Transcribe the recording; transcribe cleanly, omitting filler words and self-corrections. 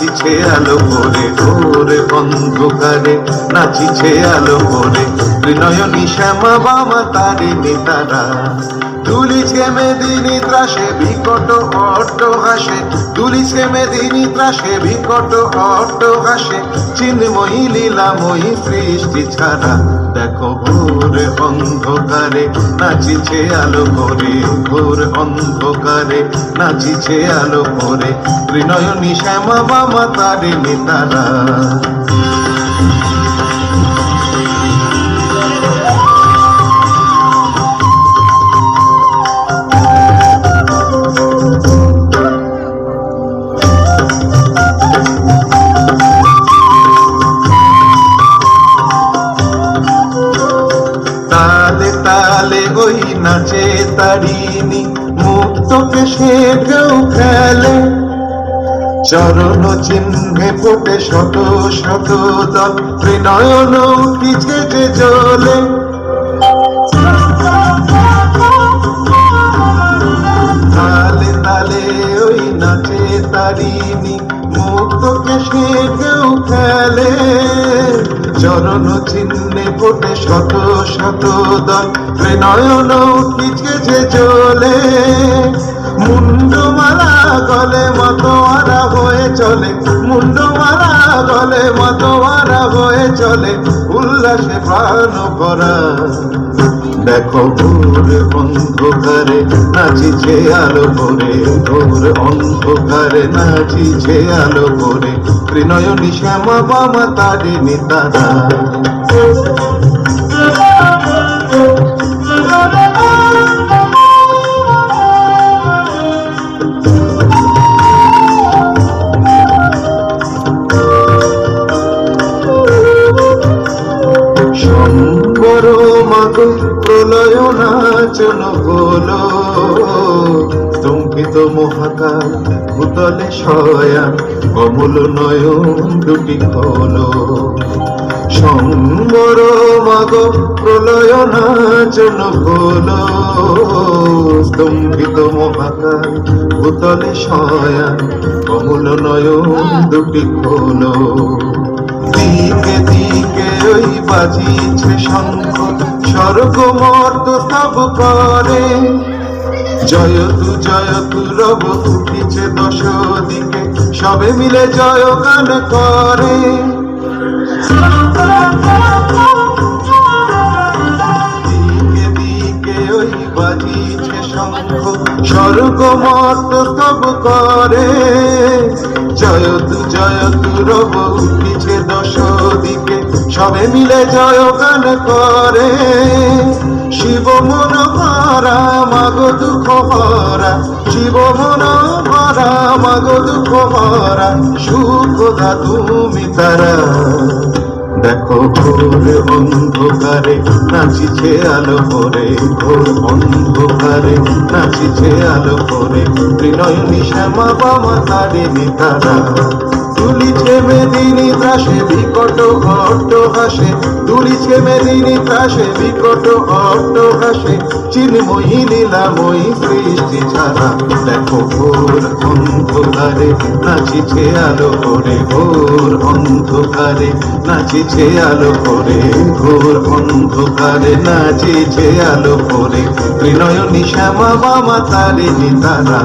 নাচিছে আলো করে, ঘোর অন্ধকারে নাচিছে আলো করে, ত্রিনয়নী শ্যামা বামা তারিণী তারা। দুলিছে মেদিনী ত্রাসে বিকট অট্টহাসে, দুলিছে মেদিনী ত্রাসে বিকট অট্টহাসে, চিন্ময়ী লীলাময়ী সৃষ্টি ছাড়া। দেখো ঘোর অন্ধকারে নাচিছে আলো করে, ঘোর অন্ধকারে নাচিছে আলো করে, ত্রিনয়নী শ্যামা বামা তারিণী তারা। তালে তালে ওই নাচে তারিণী, মুক্ত কেশে ঢেউ খেলে, চরণ চিহ্নে ফোটে শত শত দল, ত্রিনয়ন উঠিছে যে জ্বলে। তালে তালে ওই নাচে তারিণী, মুক্ত কেশে ঢেউ খেলে, চরণ চিহ্নে ফোটে শত শত দল, ত্রিনয়ন উঠিছে যে জ্বলে। মুন্ডমালা গলে মতোয়ারা হয়ে চলে, মুন্ডমালা গলে মতোয়ারা হয়ে চলে, উল্লাসে প্রাণ ভরা। দেখো ঘোর অন্ধকারে নাচিছে আলো করে, ঘোর অন্ধকারে নাচিছে আলো করে, ত্রিনয়নী শ্যামা বামা তারিণী তারা। শম্বর মাগ প্রলয় নাচন হলো, স্তম্ভিত মহাকাল ভূতলে শয়ান, কমল নয়ন দুটি খোলো। শম্বর মাগ প্রলয় নাচন হলো, স্তম্ভিত মহাকাল ভূতলে শয়ান, কমল নয়ন দুটি খোলো। দিকে দিকে ওই বাজিছে শঙ্খ, স্বর্গ মর্ত স্তব করে, জয়তু জয়তু রব উঠিছে দশ দিকে, সবে মিলে জয় গান করে। দিকে দিকে ওই বাজিছে শঙ্খ, স্বর্গ মর্ত স্তব করে, জয়তু জয়তু রব উঠিছে দশ দিকে, সবে মিলে জয় গান করে। শিব মন ভরা মাগ দুঃখ ভরা, শিব মন ভরা মাগ দুঃখ ভরা, সুখ দা তুমি তারা। দেখো ঘোর অন্ধকারে নাচিছে আলো করে, ঘোর অন্ধকারে নাচিছে আলো করে, ত্রিনয়নী শ্যামা বামা তারিণী তারা। দুলিছে মেদিনী ত্রাসে বিকট অট্টহাসে, দুলিছে মেদিনী ত্রাসে বিকট অট্টহাসে, চিন্ময়ী লীলাময়ী সৃষ্টি ছাড়া। দেখো ঘোর অন্ধকারে নাচিছে আলো করে, ঘোর অন্ধকারে নাচিছে আলো করে, ঘোর অন্ধকারে নাচিছে আলো করে, ত্রিনয়নী শ্যামা বামা তারিণী তারা।